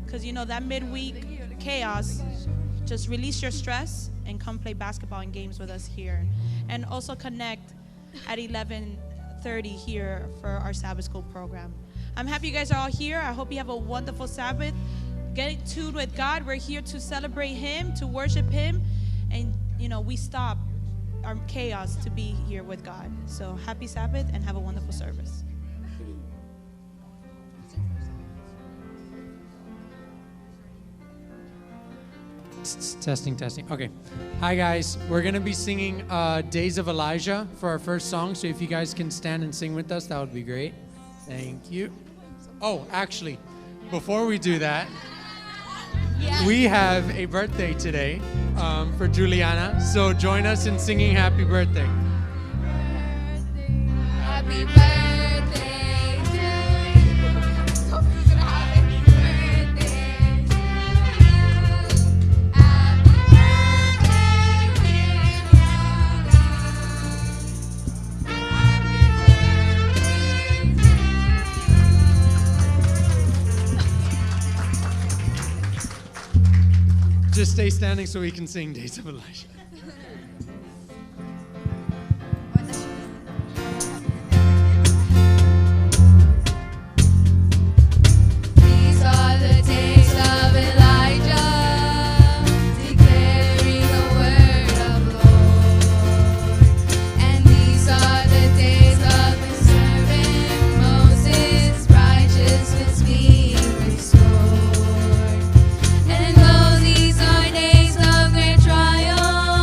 because you know that midweek chaos. Just release your stress and come play basketball and games with us here, and also connect at 11:30 here for our Sabbath School program. I'm happy you guys are all here. I hope you have a wonderful Sabbath. Get in tune with God. We're here to celebrate Him, to worship Him, and you know we stop our chaos to be here with God. So happy Sabbath and have a wonderful service. Testing. Okay. Hi, guys. We're going to be singing Days of Elijah for our first song. So if you guys can stand and sing with us, that would be great. Thank you. Oh, actually, before we do that, we have a birthday today for Juliana. So join us in singing Happy Birthday. Happy birthday to you. Happy birthday to you. Happy birthday, dear brother. Happy birthday to you. Just stay standing so we can sing Days of Elijah. These are the days of Elijah, declaring the word of Lord. And these are the days of his servant Moses, righteousness being restored. And though these are days of great trial,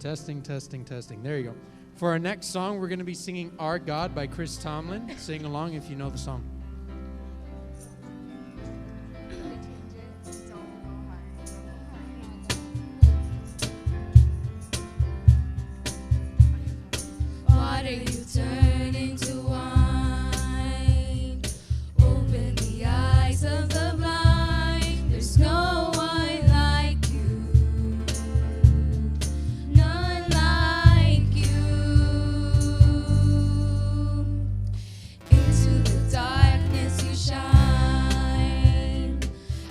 testing, testing, testing. There you go. For our next song, we're going to be singing Our God by Chris Tomlin. Sing along if you know the song. Water you turn into wine. Open the eyes of the blind. There's no one like you. None like you. Into the darkness you shine.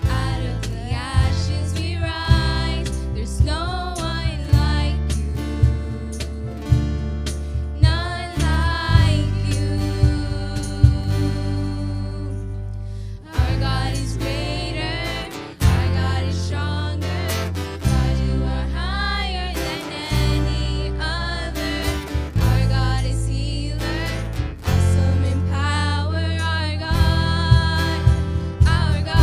Out of the ashes we rise. There's no one like you. None like you. Our God is greater. Our God is stronger. God, you are higher than any other. Our God is healer, awesome in power. Our God, our God.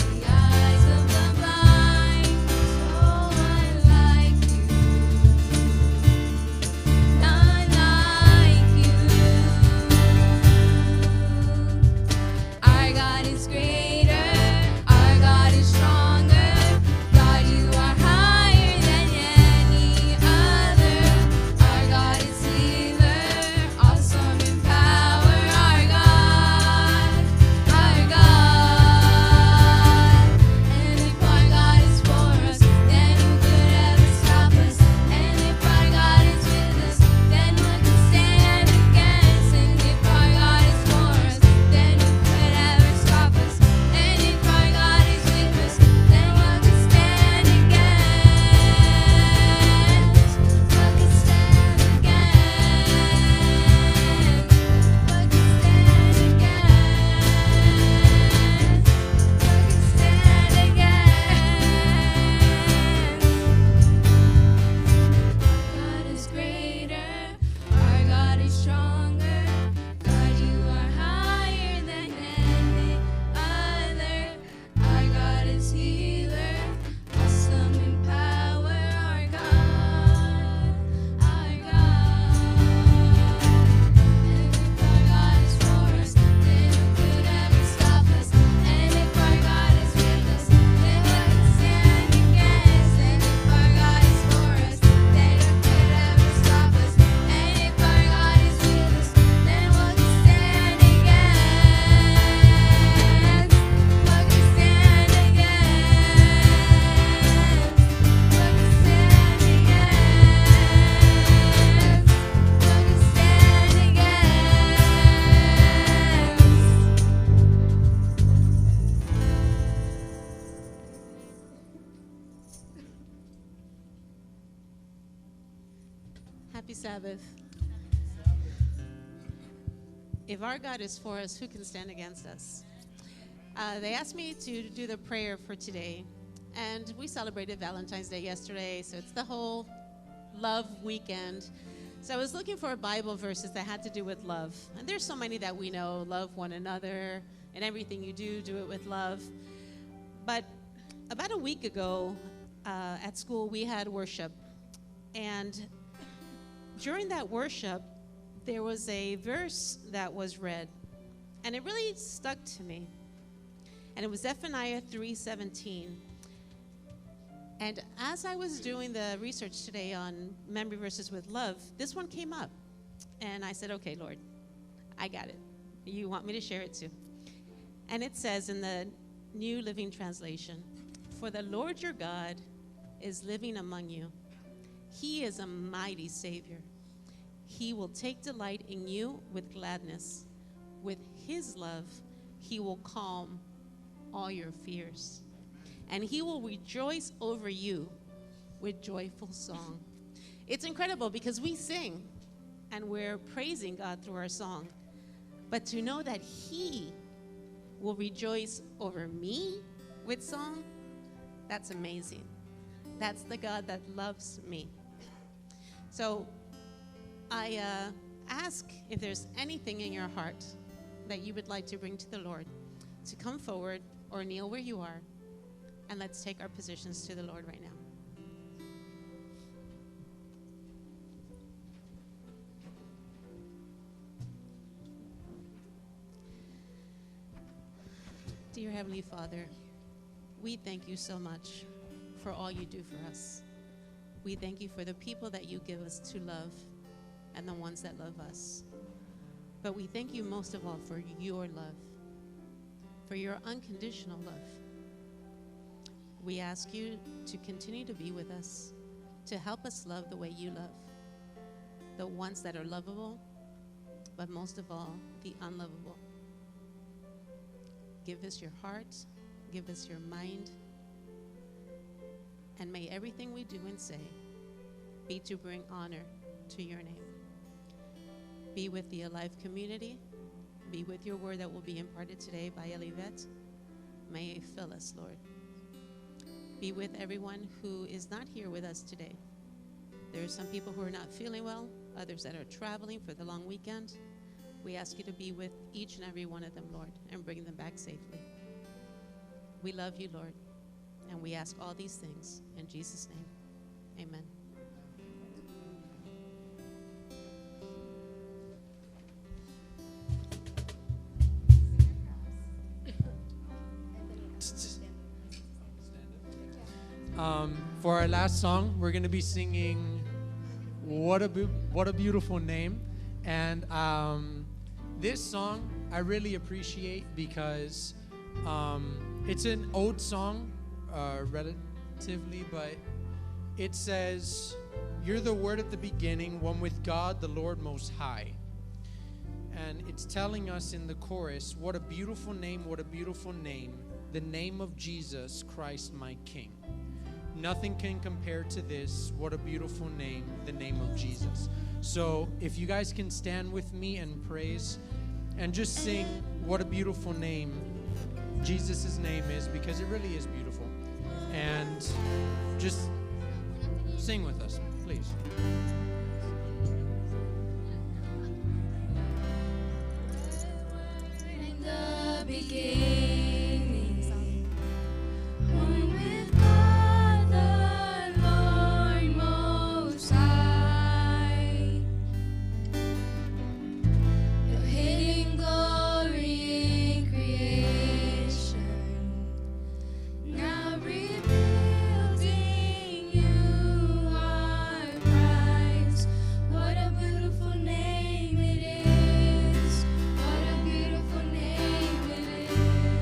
The eyes of the blind, no one like you, none like you. Our God is greater, our God is stronger. God, you are higher than any other. Our God is healer, awesome in power. Our God, our God. And if our God is for us, then who could ever stop us? And if our God is with us, then who can stand against? And if our God is for us, then who could ever stop us? And if our God is with us, then what can stand against? What can stand against? What can stand against? What can stand against? God is greater, our God is stronger. God, you are higher than any other. Our God is healer, awesome in power. Our God, our God. And if our God is for us, then who could ever stop us? And if our God is with us, then what can stand against? And if our God is for us, then who could ever stop us? And if our God is with us, then what can stand against? What can stand against? What can stand against? What can stand against? Happy Sabbath. If our God is for us, who can stand against us? They asked me to do the prayer for today, and we celebrated Valentine's Day yesterday, so it's the whole love weekend. So I was looking for Bible verses that had to do with love, and there's so many that we know: love one another, and everything you do, do it with love. But about a week ago, at school, we had worship, and during that worship, there was a verse that was read, and it really stuck to me. And it was Zephaniah 3:17. And as I was doing the research today on memory verses with love, this one came up. And I said, okay, Lord, I got it. You want me to share it too. And it says in the New Living Translation, "For the Lord your God is living among you. He is a mighty Savior. He will take delight in you with gladness. With his love, he will calm all your fears. And he will rejoice over you with joyful song." It's incredible because we sing and we're praising God through our song. But to know that he will rejoice over me with song, that's amazing. That's the God that loves me. So I ask if there's anything in your heart that you would like to bring to the Lord, to come forward or kneel where you are, and let's take our positions to the Lord right now. Dear Heavenly Father, we thank you so much for all you do for us. We thank you for the people that you give us to love and the ones that love us. But we thank you most of all for your love, for your unconditional love. We ask you to continue to be with us, to help us love the way you love, the ones that are lovable, but most of all, the unlovable. Give us your heart, give us your mind, and may everything we do and say be to bring honor to your name. Be with the Alive community. Be with your word that will be imparted today by Elivet. May it fill us, Lord. Be with everyone who is not here with us today. There are some people who are not feeling well, others that are traveling for the long weekend. We ask you to be with each and every one of them, Lord, and bring them back safely. We love you, Lord, and we ask all these things in Jesus' name. Amen. For our last song, we're going to be singing What a Beautiful Name. And this song I really appreciate because it's an old song, relatively, but it says, "You're the Word at the beginning, one with God, the Lord Most High." And it's telling us in the chorus, what a beautiful name, the name of Jesus Christ, my King. Nothing can compare to this. What a beautiful name, the name of Jesus. So if you guys can stand with me and praise and just sing what a beautiful name Jesus' name is, because it really is beautiful. And just sing with us, please. In the beginning, one with God, the Lord Most High. Your hidden glory in creation, now revealed in you are Christ. What a beautiful name it is. What a beautiful name it is.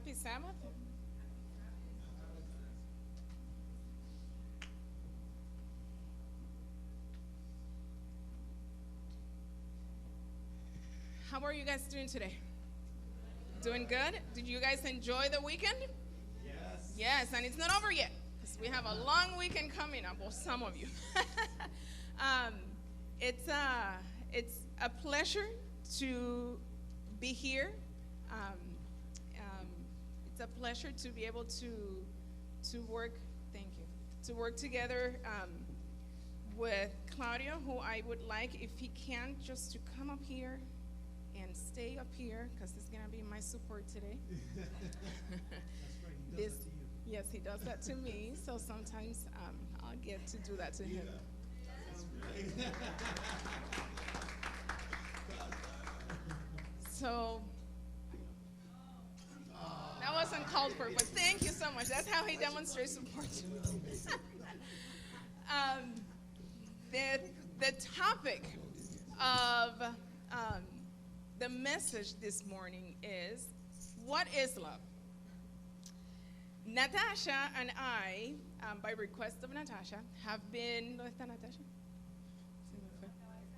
Happy Sabbath. How are you guys doing today? Doing good? Did you guys enjoy the weekend? Yes. Yes, and it's not over yet because we have a long weekend coming up. Well, some of you. It's a pleasure to be here. It's a pleasure to be able to work. Thank you. To work together with Claudio, who I would like, if he can, just to come up here and stay up here, because he's gonna be my support today. Yes, he does that to me. So sometimes I'll get to do that to him. So that wasn't called for, but thank you so much. That's how he demonstrates support. The topic of the message this morning is, what is love? Natasha and I, by request of Natasha, have been... ¿Dónde está Natasha? Se me fue.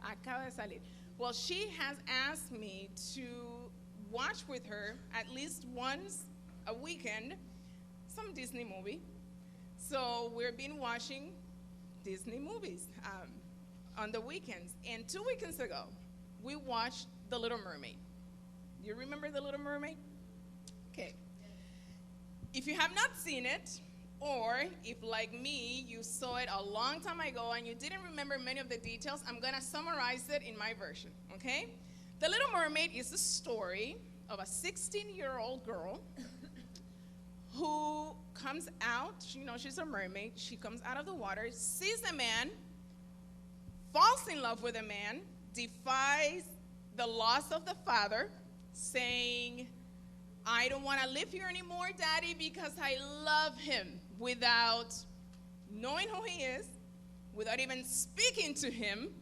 Acaba de salir. Well, she has asked me to watch with her at least once a weekend some Disney movie. So we've been watching Disney movies on the weekends. And 2 weekends ago, we watched The Little Mermaid. You remember The Little Mermaid? Okay. If you have not seen it, or if, like me, you saw it a long time ago and you didn't remember many of the details, I'm going to summarize it in my version, okay? The Little Mermaid is the story of a 16-year-old girl who comes out, she's a mermaid, she comes out of the water, sees a man, falls in love with a man, defies the laws of the father, saying, I don't want to live here anymore, Daddy, because I love him, without knowing who he is, without even speaking to him.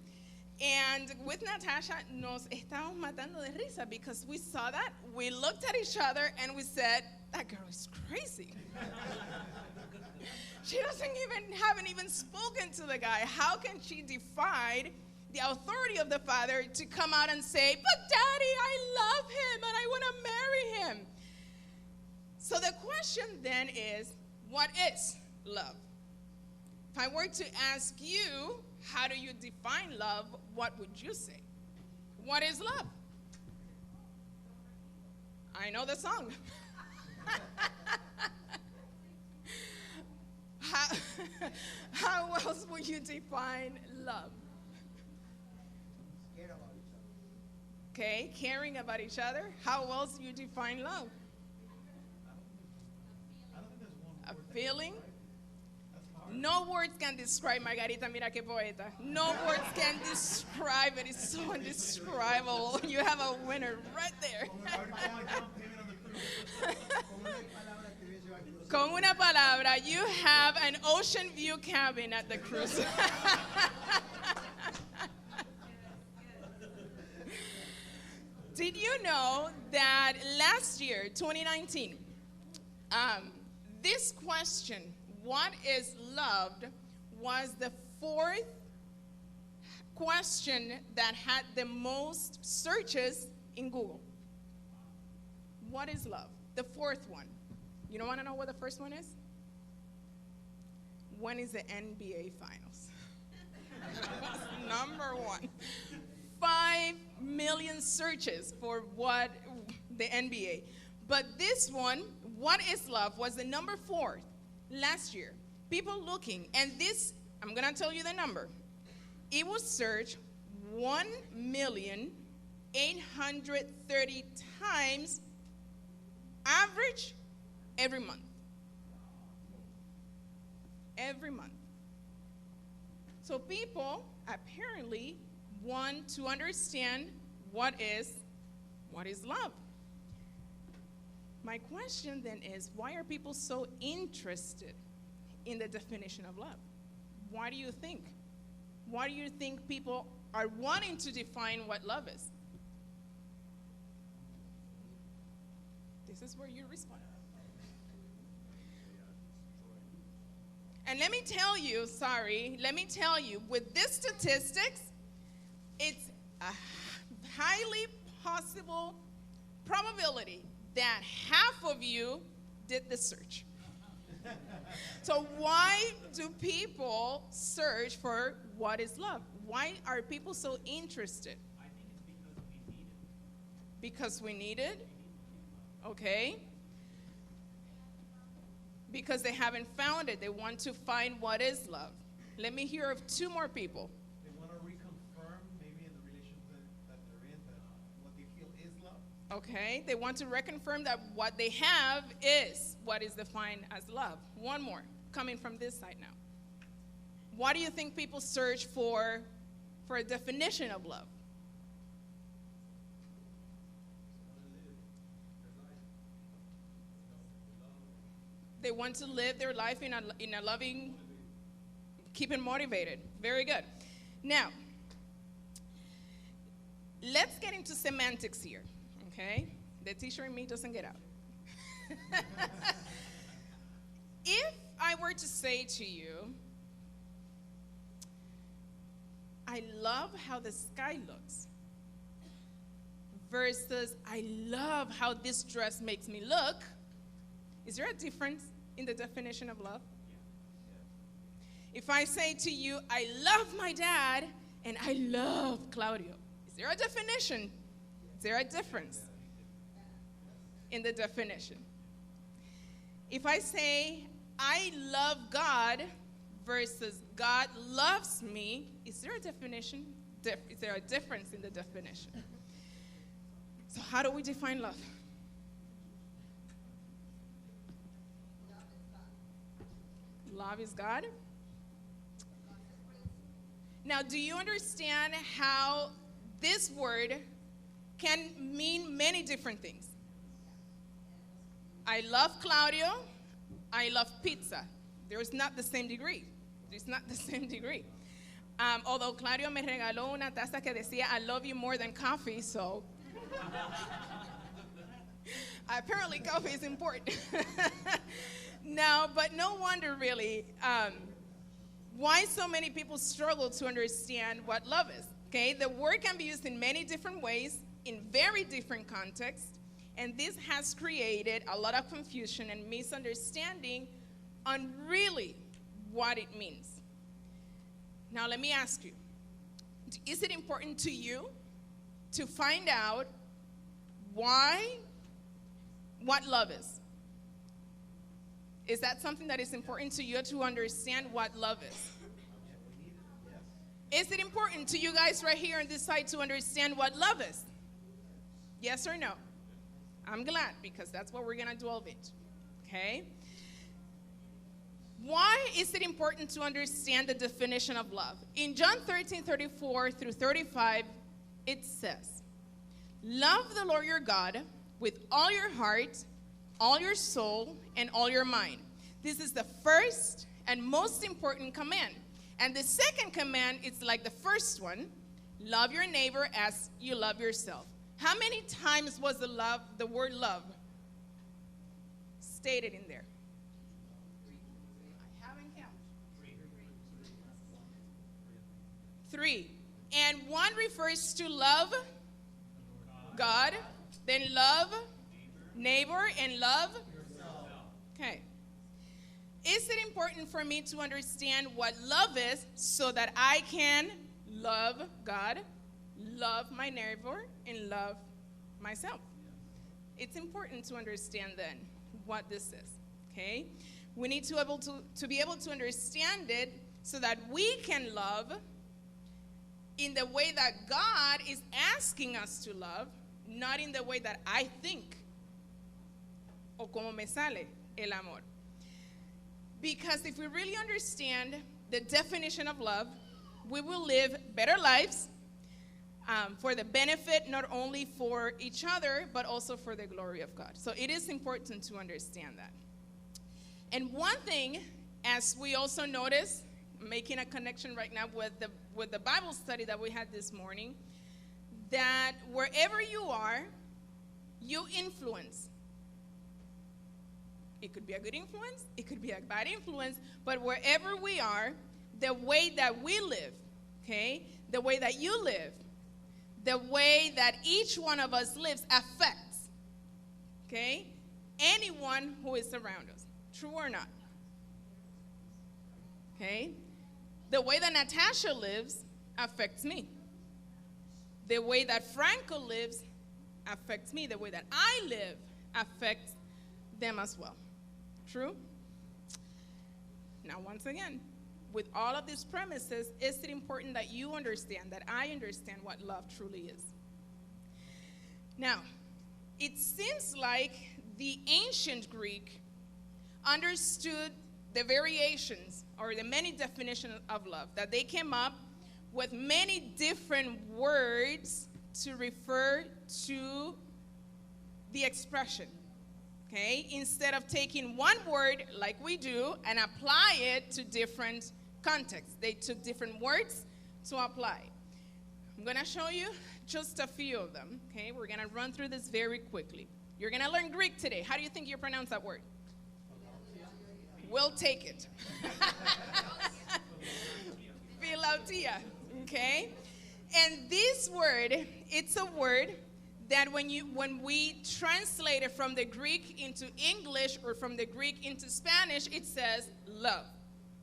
And with Natasha, nos estábamos matando de risa because we saw that. We looked at each other and we said, that girl is crazy. She haven't even spoken to the guy. How can she defy the authority of the father to come out and say, but Daddy, I love him and I want to marry him? So the question then is, what is love? If I were to ask you, how do you define love, what would you say? What is love? I know the song. How else would you define love? Okay, caring about each other. How else do you define love? A feeling? No words can describe Margarita, mira que poeta. No words can describe it. It's so indescribable. You have a winner right there. Con una palabra, you have an ocean view cabin at the cruise. Did you know that last year, 2019, this question, what is loved, was the 4th question that had the most searches in Google? What is love? The 4th one. You don't want to know what the first one is? When is the NBA Finals? Number 1. 5 million searches for what the NBA. But this one, what is love, was the number 4th last year. People looking, and this, I'm going to tell you the number. It was searched 1,830 times average every month. Every month. So people apparently want to understand what is love. My question then is, why are people so interested in the definition of love? Why do you think? Why do you think people are wanting to define what love is? This is where you respond. And let me tell you, with these statistics, it's a highly possible probability that half of you did the search. So why do people search for what is love? Why are people so interested? I think it's Because we need it? Okay. Because they haven't found it. They want to find what is love. Let me hear of two more people. They want to reconfirm, maybe in the relationship that they're in, that what they feel is love. Okay. They want to reconfirm that what they have is what is defined as love. One more, coming from this side now. Why do you think people search for a definition of love? They want to live their life in a loving, keep it motivated. Very good. Now, let's get into semantics here, okay? The teacher in me doesn't get out. If I were to say to you, I love how the sky looks, versus I love how this dress makes me look, is there a difference in the definition of love? If I say to you, I love my dad and I love Claudio, is there a definition? Is there a difference in the definition? If I say, I love God versus God loves me, is there a definition? Is there a difference in the definition? So how do we define love? Love is God. Now, do you understand how this word can mean many different things? I love Claudio. I love pizza. There's not the same degree. There's not the same degree. Although Claudio me regaló una taza que decía, I love you more than coffee, so apparently coffee is important. No, but no wonder really why so many people struggle to understand what love is. Okay, the word can be used in many different ways, in very different contexts, and this has created a lot of confusion and misunderstanding on really what it means. Now let me ask you, is it important to you to find out what love is? Is that something that is important to you to understand what love is? Is it important to you guys right here on this side to understand what love is? Yes or no? I'm glad, because that's what we're going to delve into. Okay? Why is it important to understand the definition of love? In John 13:34 through 35, it says, love the Lord your God with all your heart, all your soul, and all your mind. This is the first and most important command. And the second command is like the first one, love your neighbor as you love yourself. How many times was the word love stated in there? I haven't counted. 3. And one refers to love God, then love neighbor, and love yourself. Okay. Is it important for me to understand what love is so that I can love God, love my neighbor, and love myself? It's important to understand then what this is, okay? We need to be able to understand it so that we can love in the way that God is asking us to love, not in the way that I think o como me sale el amor. Because if we really understand the definition of love, we will live better lives for the benefit not only for each other, but also for the glory of God. So it is important to understand that. And one thing, as we also notice, making a connection right now with the Bible study that we had this morning, that wherever you are, you influence. It could be a good influence, it could be a bad influence, but wherever we are, the way that we live, okay, the way that you live, the way that each one of us lives affects, okay, anyone who is around us. True or not? Okay? The way that Natasha lives affects me. The way that Franco lives affects me. The way that I live affects them as well. True? Now, once again, with all of these premises, is it important that you understand, that I understand what love truly is? Now, it seems like the ancient Greek understood the variations or the many definitions of love, that they came up with many different words to refer to the expression. Okay? Instead of taking one word like we do and apply it to different contexts, they took different words to apply. I'm going to show you just a few of them. Okay? We're going to run through this very quickly. You're going to learn Greek today. How do you think you pronounce that word? We'll take it. Philautia. Okay? And this word, it's a word that when we translate it from the Greek into English or from the Greek into Spanish, it says love.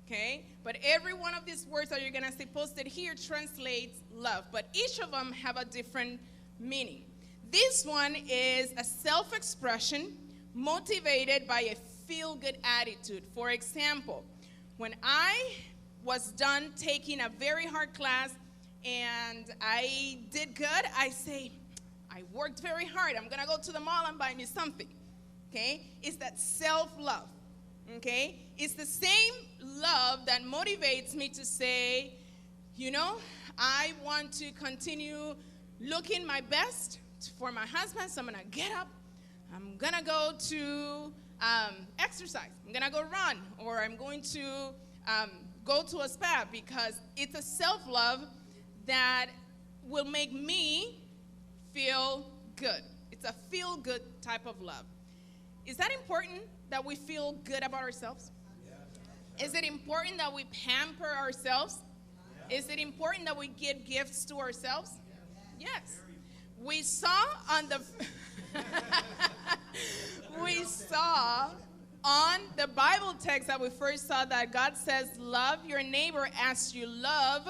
Okay? But every one of these words that you're going to see posted here translates love. But each of them have a different meaning. This one is a self-expression motivated by a feel-good attitude. For example, when I was done taking a very hard class and I did good, I say, I worked very hard. I'm going to go to the mall and buy me something. Okay? It's that self-love. Okay? It's the same love that motivates me to say, you know, I want to continue looking my best for my husband, so I'm going to get up. I'm going to go to exercise. I'm going to go run, or I'm going to go to a spa, because it's a self-love that will make me feel good. It's a feel-good type of love. Is that important that we feel good about ourselves? Is it important that we pamper ourselves? Is it important that we give gifts to ourselves? Yes. We saw on the the Bible text that we first saw that God says, love your neighbor as you love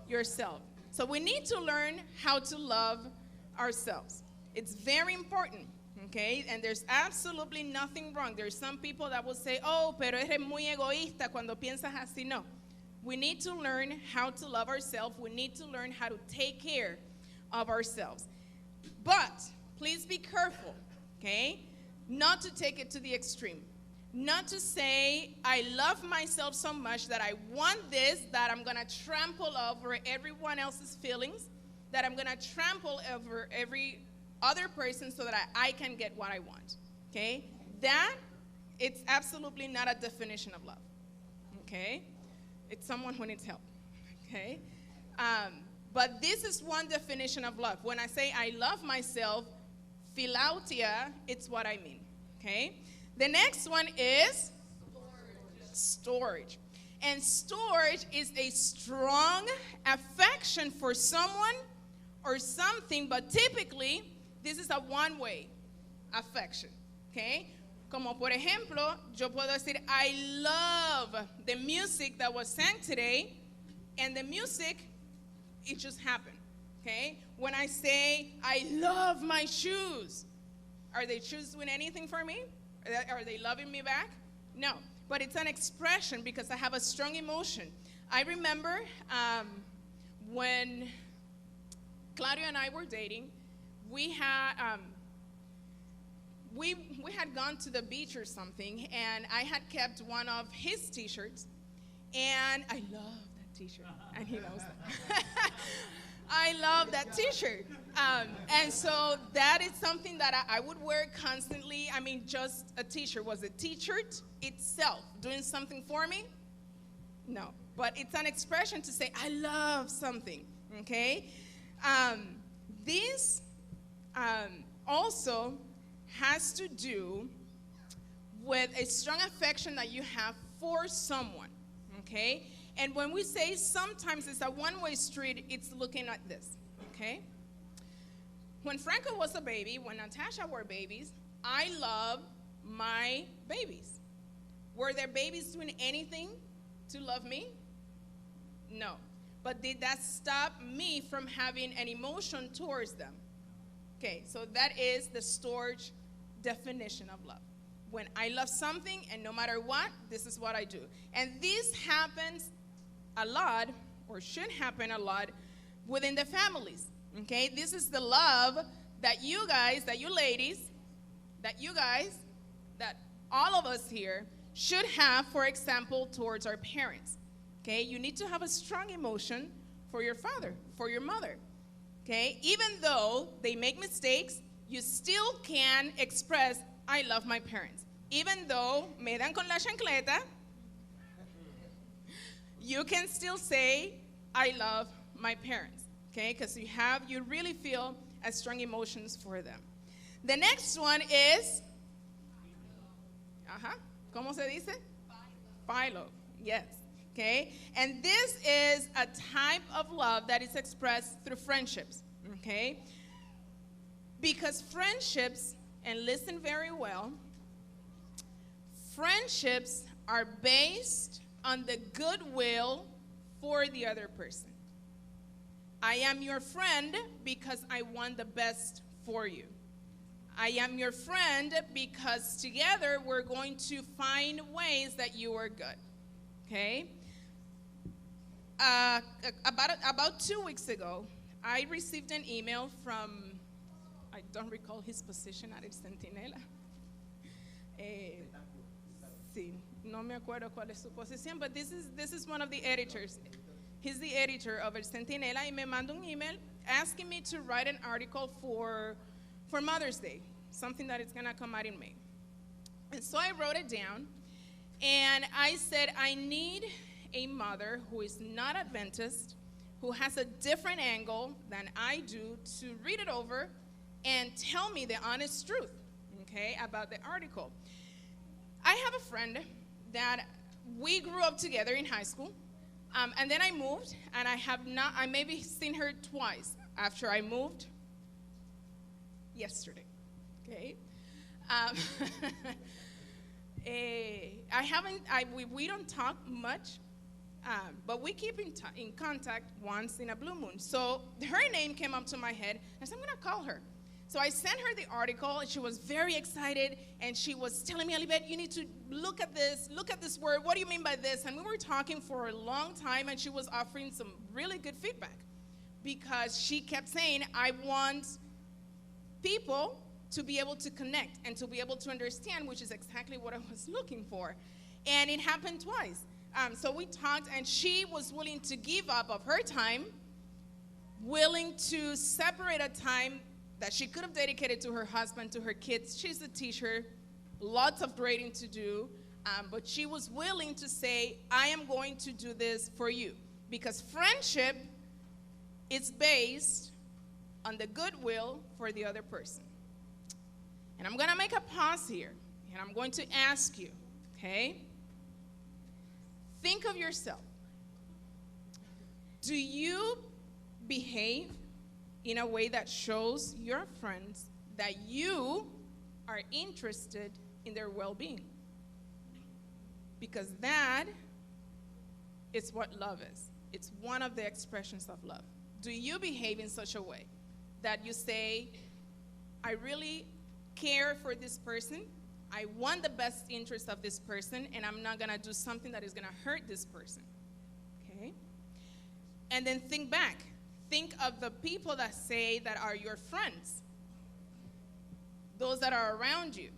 yourself. So we need to learn how to love ourselves. It's very important, okay? And there's absolutely nothing wrong. There's some people that will say, oh, pero eres muy egoísta cuando piensas así. No. We need to learn how to love ourselves. We need to learn how to take care of ourselves. But please be careful, okay? Not to take it to the extreme. Not to say, I love myself so much that I want this, that I'm going to trample over everyone else's feelings, that I'm going to trample over every other person so that I can get what I want, okay? That, it's absolutely not a definition of love, okay? It's someone who needs help, okay? But this is one definition of love. When I say I love myself, philautia, it's what I mean, okay? The next one is storage. And storage is a strong affection for someone or something, but typically this is a one-way affection, okay? Como por ejemplo, yo puedo decir, I love the music that was sang today, and the music, it just happened, okay? When I say, I love my shoes, are they shoes doing anything for me? Are they loving me back? No, but it's an expression because I have a strong emotion. I remember when Claudio and I were dating, we had gone to the beach or something, and I had kept one of his t-shirts, and I love that t-shirt, and he knows that. I love that t-shirt. And so that is something that I would wear constantly. I mean, just a t-shirt. Was the t-shirt itself doing something for me? No. But it's an expression to say, I love something, okay? This also has to do with a strong affection that you have for someone, okay? And when we say sometimes it's a one-way street, it's looking at this, okay? When Franco was a baby, when Natasha were babies, I love my babies. Were their babies doing anything to love me? No. But did that stop me from having an emotion towards them? Okay, so that is the storage definition of love. When I love something, and no matter what, this is what I do. And this happens a lot, or should happen a lot, within the families. Okay, this is the love that you guys, that you ladies, that you guys, that all of us here should have, for example, towards our parents. Okay, you need to have a strong emotion for your father, for your mother. Okay, even though they make mistakes, you still can express, I love my parents. Even though me dan con la chancleta, you can still say, I love my parents. Okay, because you really feel a strong emotions for them. The next one is, ¿cómo se dice? Philo, yes. Okay, and this is a type of love that is expressed through friendships. Okay, because friendships, and listen very well, friendships are based on the goodwill for the other person. I am your friend because I want the best for you. I am your friend because together we're going to find ways that you are good. Okay? About 2 weeks ago, I received an email from, I don't recall his position at El Centinela. Sí, no me acuerdo cuál es su posición, but this is one of the editors. He's the editor of El Centinela, y me mandó un email asking me to write an article for Mother's Day, something that is going to come out in May. And so I wrote it down, and I said, I need a mother who is not Adventist, who has a different angle than I do, to read it over and tell me the honest truth, okay, about the article. I have a friend that we grew up together in high school, and then I moved, and I maybe seen her twice after I moved yesterday, okay? We don't talk much, but we keep in contact once in a blue moon. So her name came up to my head. I said, I'm going to call her. So I sent her the article, and she was very excited, and she was telling me, Alibet, you need to look at this word. What do you mean by this? And we were talking for a long time, and she was offering some really good feedback because she kept saying, I want people to be able to connect and to be able to understand, which is exactly what I was looking for. And it happened twice. So we talked, and she was willing to give up of her time, willing to separate a time that she could have dedicated to her husband, to her kids. She's a teacher, lots of grading to do, but she was willing to say, I am going to do this for you. Because friendship is based on the goodwill for the other person. And I'm going to make a pause here, and I'm going to ask you, okay? Think of yourself. Do you behave in a way that shows your friends that you are interested in their well-being? Because that is what love is. It's one of the expressions of love. Do you behave in such a way that you say, I really care for this person, I want the best interest of this person, and I'm not going to do something that is going to hurt this person? Okay? And then think back. Think of the people that say that are your friends, those that are around you.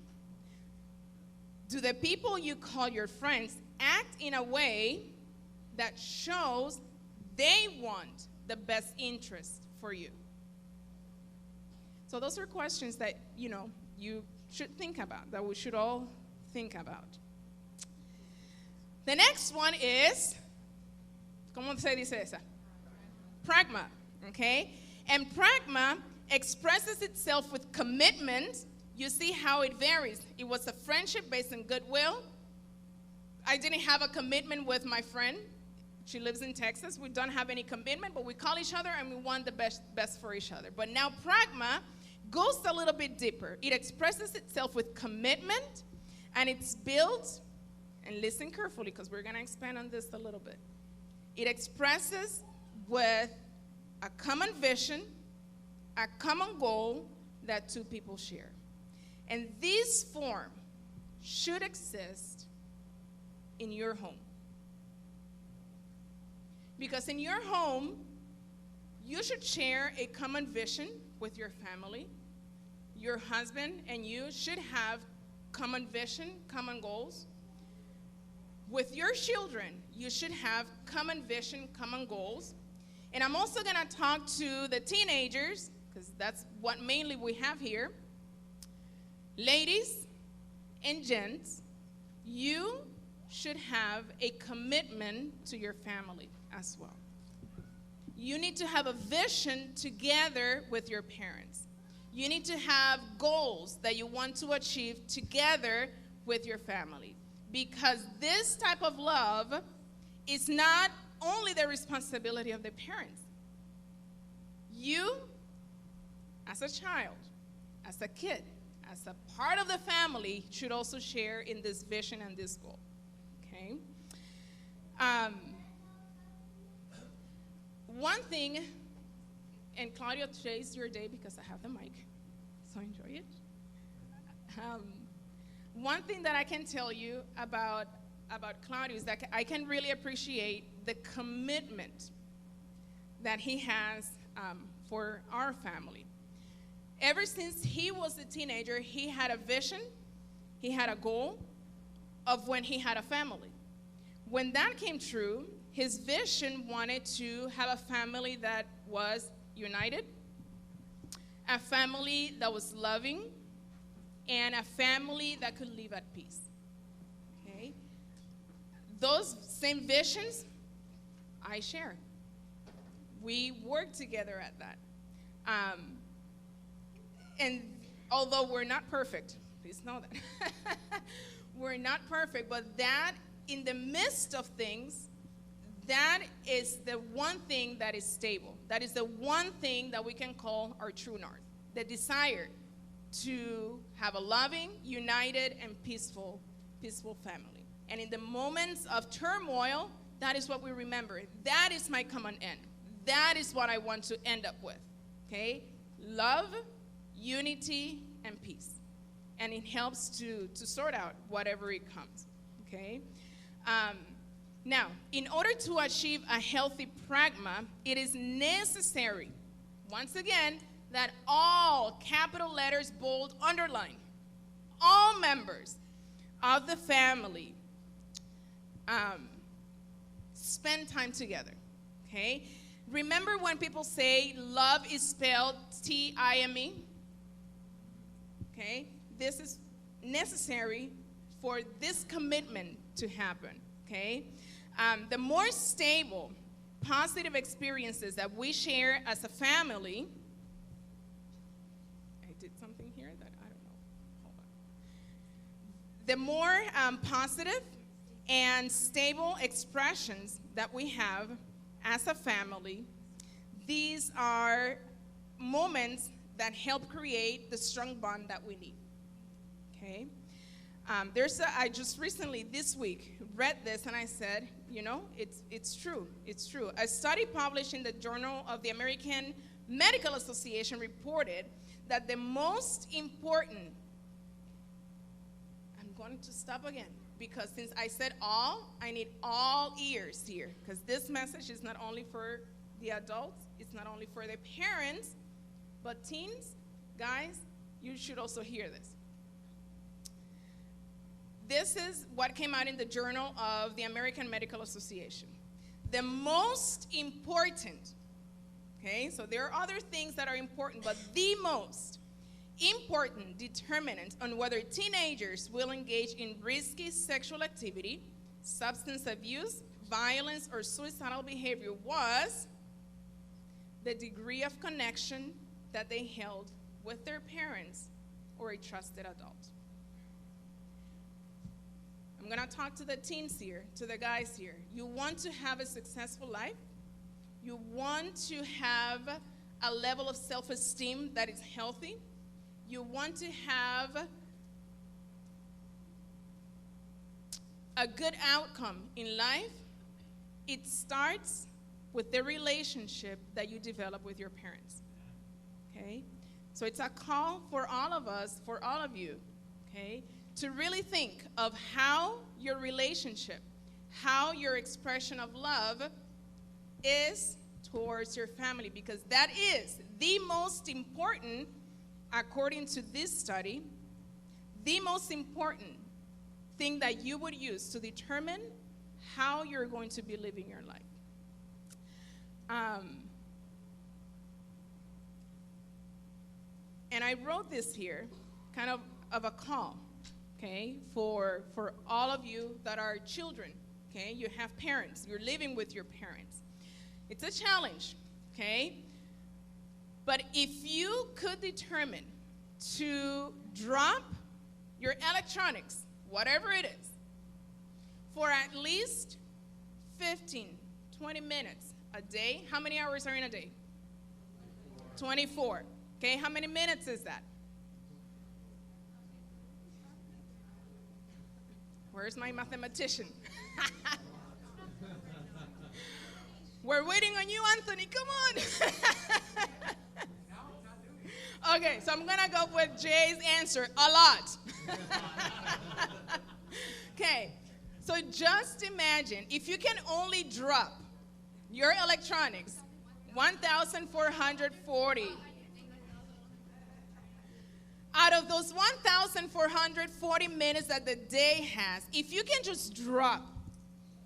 Do the people you call your friends act in a way that shows they want the best interest for you? So those are questions that, you should think about, that we should all think about. The next one is, ¿cómo se dice esa? Pragma. Okay? And pragma expresses itself with commitment. you see how it varies. It was a friendship based on goodwill. I didn't have a commitment with my friend. She lives in Texas. We don't have any commitment, but we call each other and we want the best for each other. But now pragma goes a little bit deeper. It expresses itself with commitment, and it's built, and listen carefully because we're going to expand on this a little bit. It expresses with a common vision, a common goal that two people share. And this form should exist in your home. Because in your home, you should share a common vision with your family. Your husband and you should have common vision, common goals. With your children, you should have common vision, common goals. And I'm also going to talk to the teenagers, because that's what mainly we have here. Ladies and gents, you should have a commitment to your family as well. You need to have a vision together with your parents. You need to have goals that you want to achieve together with your family. Because this type of love is not only the responsibility of the parents. You, as a child, as a kid, as a part of the family, should also share in this vision and this goal. Okay? One thing, and Claudio, today is your day because I have the mic, so enjoy it. One thing that I can tell you about Claudio is that I can really appreciate the commitment that he has for our family. Ever since he was a teenager, he had a vision, he had a goal of when he had a family. When that came true, his vision wanted to have a family that was united, a family that was loving, and a family that could live at peace. Okay? Those same visions, I share. We work together at that. And although we're not perfect, please know that. We're not perfect, but that in the midst of things, that is the one thing that is stable. That is the one thing that we can call our true north. The desire to have a loving, united, and peaceful family. And in the moments of turmoil, that is what we remember. That is my common end. That is what I want to end up with. Okay? Love, unity, and peace. And it helps to sort out whatever it comes. Okay? Now, in order to achieve a healthy pragma, it is necessary, once again, that all capital letters, bold, underline, all members of the family spend time together, okay? Remember when people say love is spelled T-I-M-E? Okay? This is necessary for this commitment to happen, okay? The more stable, positive experiences that we share as a family, I did something here that I don't know, hold on. The more positive and stable expressions that we have as a family, these are moments that help create the strong bond that we need, okay? I just recently, this week, read this and I said, you know, it's true. A study published in the Journal of the American Medical Association reported that the most important, I'm going to stop again, because since I said all, I need all ears here, because this message is not only for the adults, it's not only for the parents, but teens, guys, you should also hear this. This is what came out in the Journal of the American Medical Association. The most important, okay, so there are other things that are important, but the most important determinant on whether teenagers will engage in risky sexual activity, substance abuse, violence, or suicidal behavior was the degree of connection that they held with their parents or a trusted adult. I'm going to talk to the teens here, to the guys here. You want to have a successful life? You want to have a level of self-esteem that is healthy? You want to have a good outcome in life? It starts with the relationship that you develop with your parents. Okay? So it's a call for all of us, for all of you, okay, to really think of how your relationship, how your expression of love is towards your family, because that is the most important, according to this study, the most important thing that you would use to determine how you're going to be living your life. And I wrote this here, kind of a call, okay, for all of you that are children, okay? You have parents. You're living with your parents. It's a challenge, okay? But if you could determine to drop your electronics, whatever it is, for at least 15, 20 minutes a day, how many hours are in a day? 24. Okay, how many minutes is that? Where's my mathematician? We're waiting on you, Anthony. Come on. Okay, so I'm going to go with Jay's answer, a lot. Okay, so just imagine if you can only drop your electronics 1,440. Out of those 1,440 minutes that the day has, if you can just drop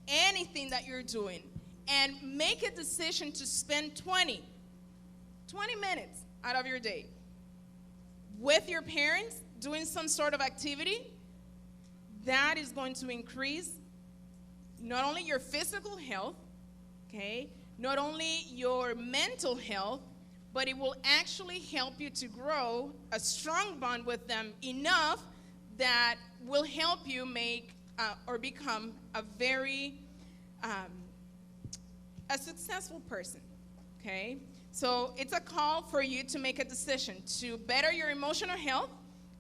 anything that you're doing and make a decision to spend 20 minutes out of your day with your parents doing some sort of activity, that is going to increase not only your physical health, okay, not only your mental health, but it will actually help you to grow a strong bond with them enough that will help you make or become a very a successful person, okay? So it's a call for you to make a decision to better your emotional health,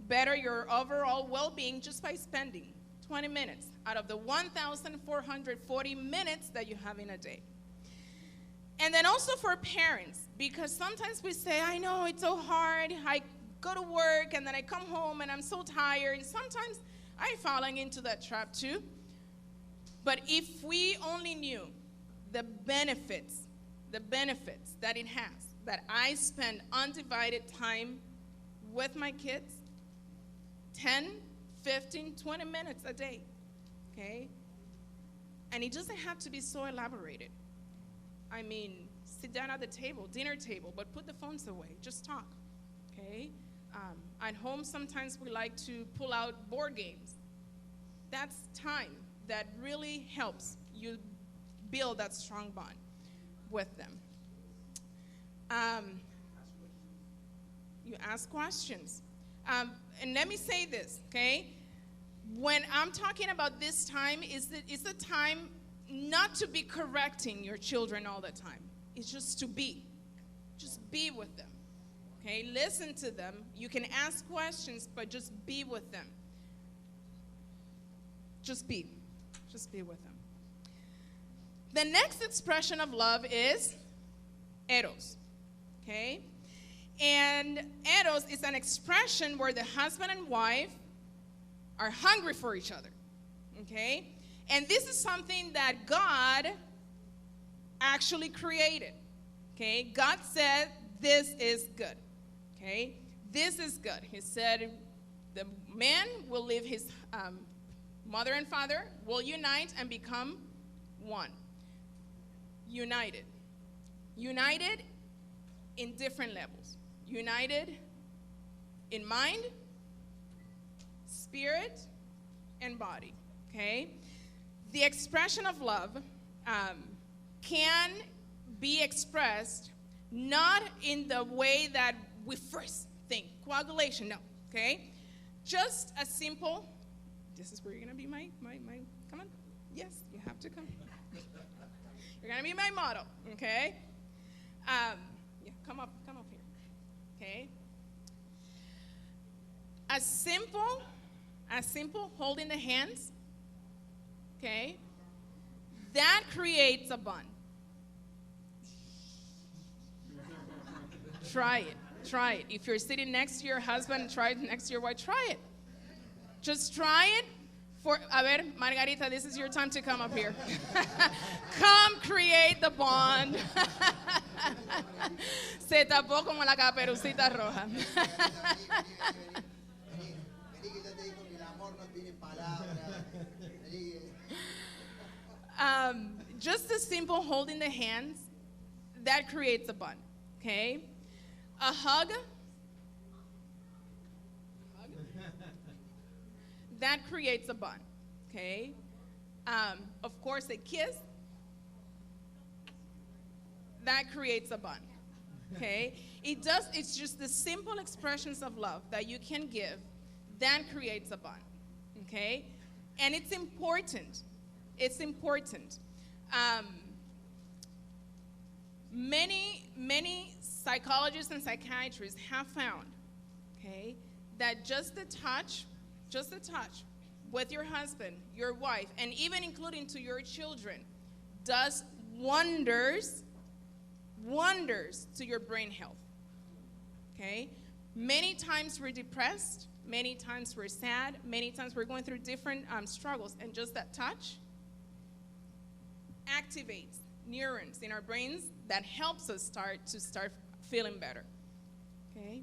better your overall well-being just by spending 20 minutes out of the 1,440 minutes that you have in a day. And then also for parents, because sometimes we say, I know it's so hard, I go to work and then I come home and I'm so tired, and sometimes I'm falling into that trap too. But if we only knew the benefits that it has, that I spend undivided time with my kids, 10, 15, 20 minutes a day, okay? And it doesn't have to be so elaborated. I mean, sit down at the table, dinner table, but put the phones away. Just talk, okay? At home, sometimes we like to pull out board games. That's time that really helps you build that strong bond with them. You ask questions. And let me say this, okay? When I'm talking about this time, it's the time not to be correcting your children all the time. It's just to be. Just be with them. Okay? Listen to them. You can ask questions, but just be with them. Just be. Just be with them. The next expression of love is eros. Okay? And eros is an expression where the husband and wife are hungry for each other. Okay? And this is something that God actually created. Okay? God said, this is good. Okay? This is good. He said, the man will leave his mother and father, will unite and become one. United. United in different levels. United in mind, spirit, and body. Okay? The expression of love can be expressed not in the way that we first think. Coagulation, no. Okay? Just a simple, this is where you're going to be my, come on. Yes, you have to come. You're going to be my model, okay? Yeah, come up here, okay? A simple holding the hands, okay? That creates a bond. Try it. Try it. If you're sitting next to your husband, try it next to your wife. Try it. Just try it. A ver, Margarita, this is your time to come up here. Come create the bond. Se tapó como la caperucita roja. Just a simple holding the hands, that creates a bond, okay? A hug, that creates a bond, okay? Of course, a kiss, that creates a bond, okay? It's just the simple expressions of love that you can give that creates a bond, okay? And it's important. It's important. Many psychologists and psychiatrists have found, okay, that just the touch with your husband, your wife, and even including to your children, does wonders to your brain health, okay? Many times we're depressed, many times we're sad, many times we're going through different struggles, and just that touch activates neurons in our brains that helps us start feeling better, okay?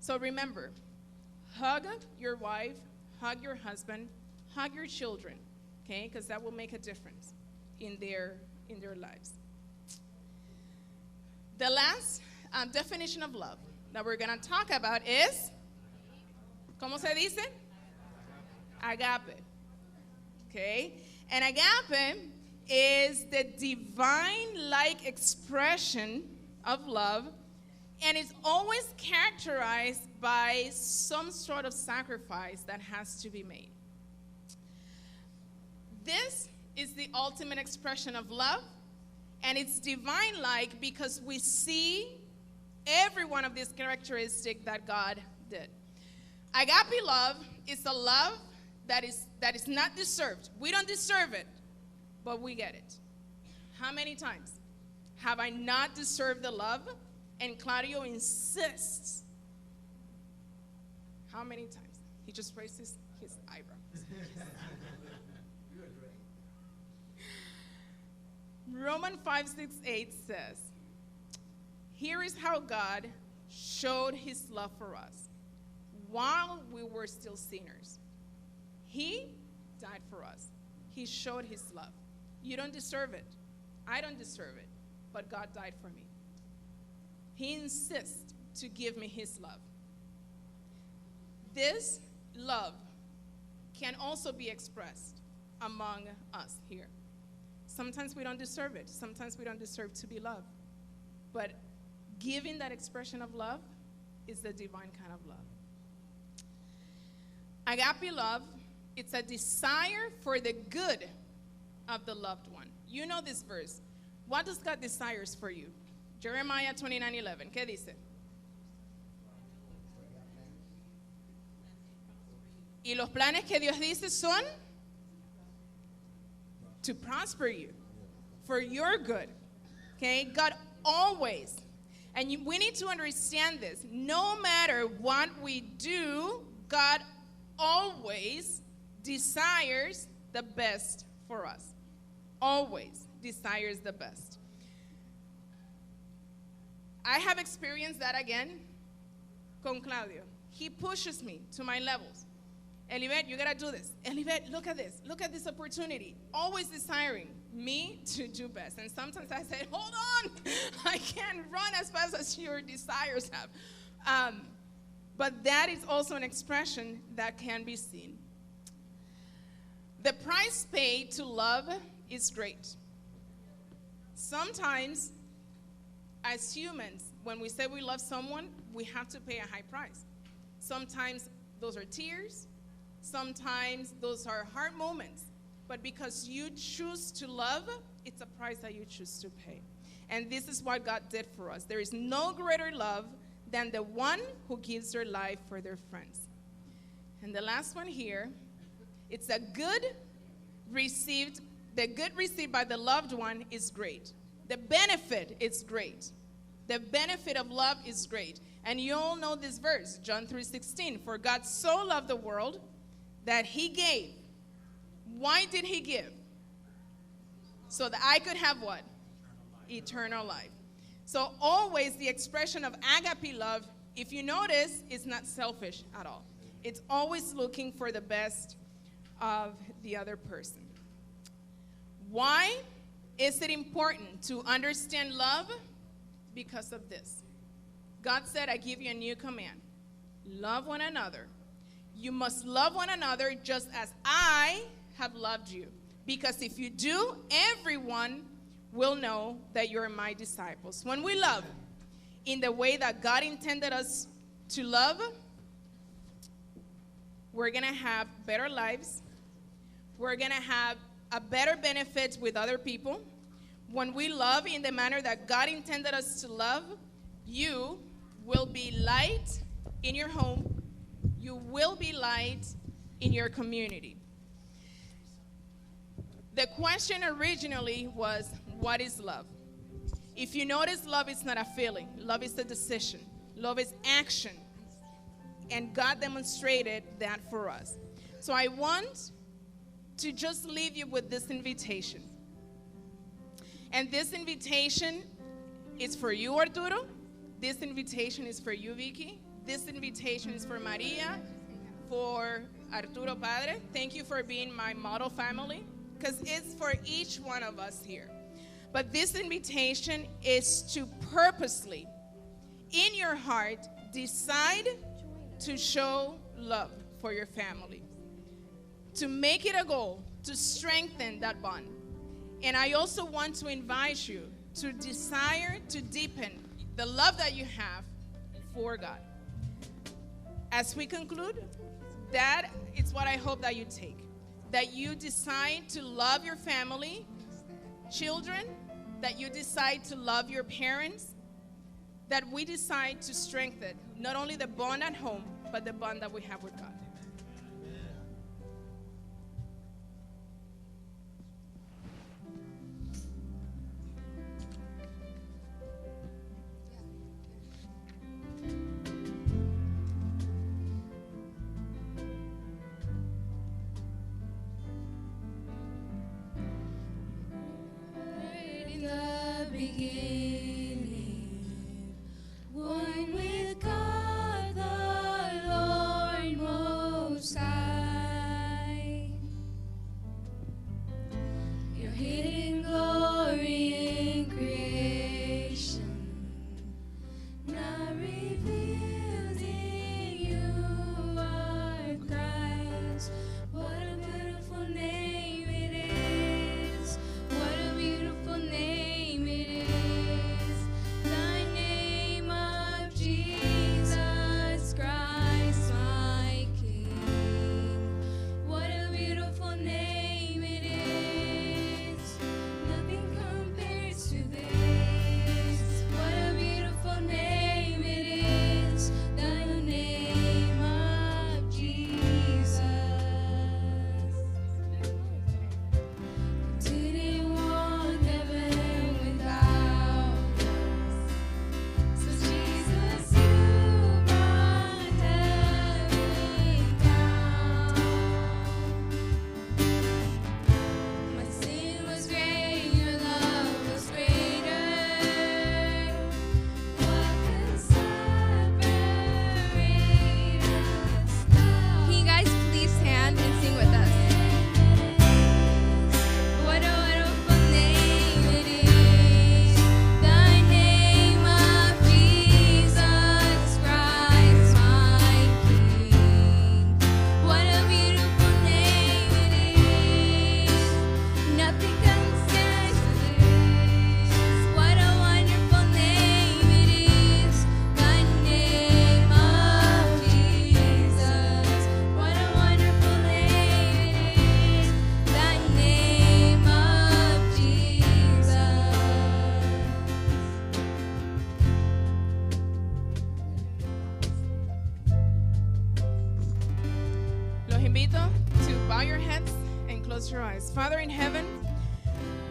So remember, hug your wife, hug your husband, hug your children, okay? Because that will make a difference in their lives. The last definition of love that we're going to talk about is, ¿cómo se dice? Agape, okay? And agape is the divine-like expression of love, and it's always characterized by some sort of sacrifice that has to be made. This is the ultimate expression of love, and it's divine-like because we see every one of these characteristics that God did. Agape love is a love that is not deserved. We don't deserve it, but we get it. How many times have I not deserved the love? And Claudio insists. How many times? He just raised his eyebrow. Romans 5:6-8 says, here is how God showed his love for us. While we were still sinners, he died for us. He showed his love. You don't deserve it. I don't deserve it. But God died for me. He insists to give me his love. This love can also be expressed among us here. Sometimes we don't deserve it. Sometimes we don't deserve to be loved. But giving that expression of love is the divine kind of love. Agape love, it's a desire for the good of the loved one. You know this verse. What does God desires for you? Jeremiah 29:11. ¿Qué dice? Y los planes que Dios dice son to prosper you, for your good. Okay? God always, and we need to understand this, no matter what we do, God always desires the best for us. Always desires the best. I have experienced that again con Claudio. He pushes me to my levels. Elivet, you gotta do this. Elivet, look at this. Look at this opportunity. Always desiring me to do best. And sometimes I say, hold on. I can't run as fast as your desires have. But that is also an expression that can be seen. The price paid to love is great. Sometimes, as humans, when we say we love someone, we have to pay a high price. Sometimes those are tears. Sometimes those are hard moments. But because you choose to love, it's a price that you choose to pay. And this is what God did for us. There is no greater love than the one who gives their life for their friends. And the last one here, it's the good received by the loved one is great. The benefit is great. The benefit of love is great. And you all know this verse, John 3:16. For God so loved the world that he gave. Why did he give? So that I could have what? Eternal life. So always the expression of agape love, if you notice, is not selfish at all. It's always looking for the best of the other person. Why is it important to understand love? Because of this. God said, I give you a new command. Love one another. You must love one another just as I have loved you. Because if you do, everyone will know that you're my disciples. When we love in the way that God intended us to love, we're going to have better lives. We're going to have a better benefit with other people. When we love in the manner that God intended us to love, you will be light in your home. You will be light in your community. The question originally was, what is love? If you notice, love is not a feeling. Love is a decision. Love is action. And God demonstrated that for us. So I want to just leave you with this invitation. And this invitation is for you, Arturo. This invitation is for you, Vicky. This invitation is for Maria, for Arturo Padre. Thank you for being my model family, because it's for each one of us here. But this invitation is to purposely, in your heart, decide to show love for your family, to make it a goal, to strengthen that bond. And I also want to invite you to desire to deepen the love that you have for God. As we conclude, that is what I hope that you take. That you decide to love your family, children, that you decide to love your parents, that we decide to strengthen not only the bond at home, but the bond that we have with God. In the beginning, one with God the Lord Most High. Your hidden glory in creation, now revealed in you are Christ. What a beautiful name it is. What a beautiful name it is.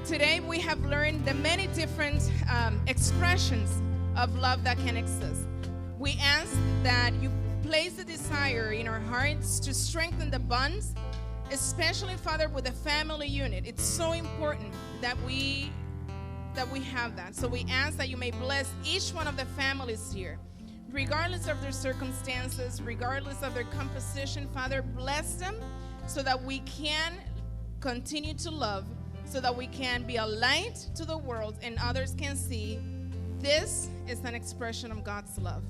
today we have learned the many different expressions of love that can exist. We ask that you place the desire in our hearts to strengthen the bonds, especially, Father, with the family unit. It's so important that we have that. So we ask that you may bless each one of the families here, regardless of their circumstances, regardless of their composition. Father, bless them so that we can continue to love, so that we can be a light to the world and others can see this is an expression of God's love.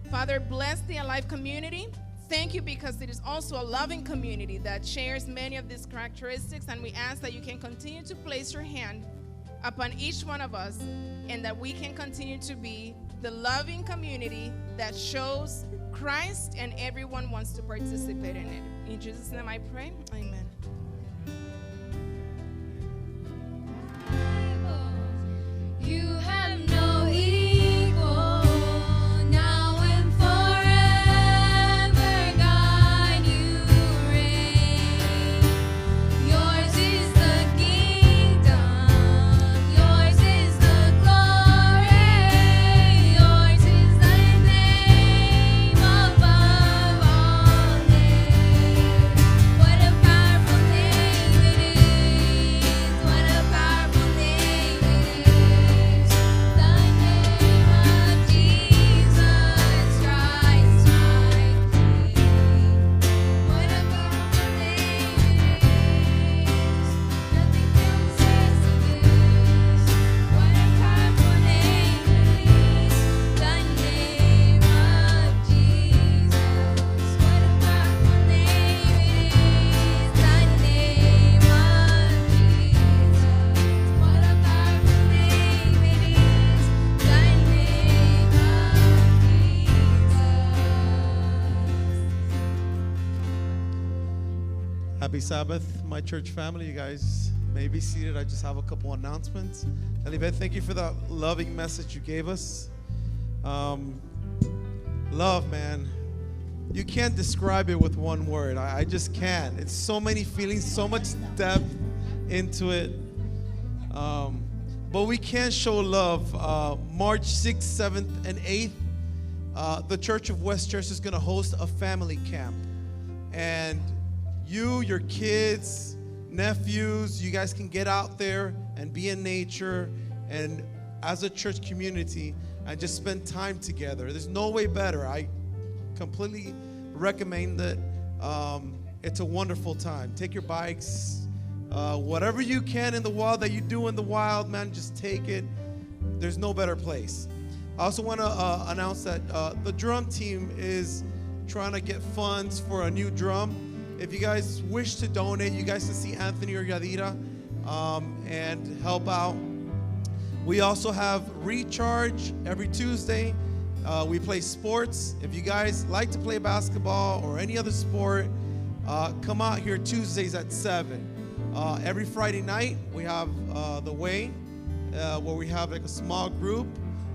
Father, bless the Alive community. Thank you because it is also a loving community that shares many of these characteristics, and we ask that you can continue to place your hand upon each one of us and that we can continue to be the loving community that shows Christ and everyone wants to participate in it. In Jesus' name I pray, amen. You have no equal, now and forever, God, you reign. Yours is the kingdom, yours is the glory, yours is the name above all names. What a powerful name it is, what a powerful name it is. The name of Jesus Christ, my King. What a powerful name it is. Nothing compares to this. What a powerful name it is. The name of Jesus. What a powerful name it is. The name of Jesus. What a powerful name it is. The name of Jesus. Happy Sabbath, my church family. You guys may be seated. I just have a couple announcements. Elibet, thank you for that loving message you gave us. Love, man. You can't describe it with one word. I just can't. It's so many feelings, so much depth into it. But we can show love. March 6th, 7th, and 8th, the Church of Westchester is going to host a family camp. And you, your kids, nephews, you guys can get out there and be in nature and as a church community and just spend time together. There's no way better. I completely recommend it. It's a wonderful time. Take your bikes, whatever you can in the wild that you do in the wild, man, just take it. There's no better place. I also want to announce that the drum team is trying to get funds for a new drum. If you guys wish to donate, you guys can see Anthony or Yadira and help out. We also have Recharge every Tuesday. We play sports. If you guys like to play basketball or any other sport, come out here Tuesdays at 7. Every Friday night, we have The Way, where we have like a small group,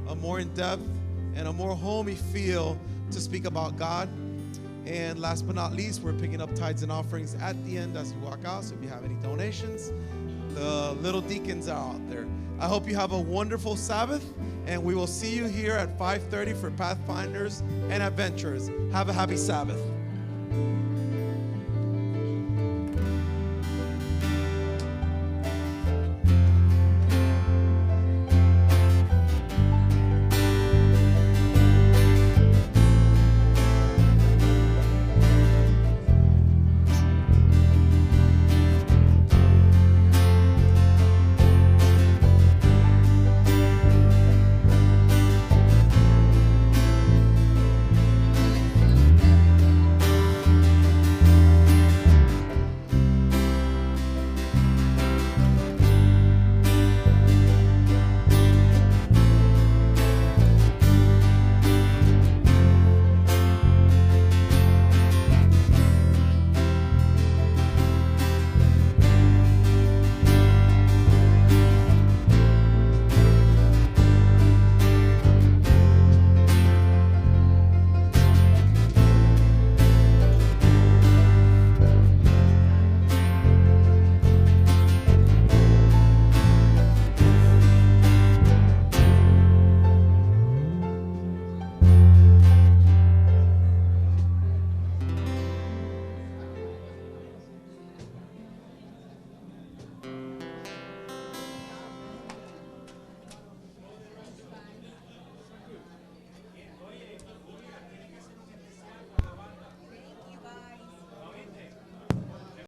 a more in-depth and a more homey feel to speak about God. And last but not least, we're picking up tithes and offerings at the end as you walk out. So if you have any donations, the little deacons are out there. I hope you have a wonderful Sabbath, and we will see you here at 5:30 for Pathfinders and Adventurers. Have a happy Sabbath.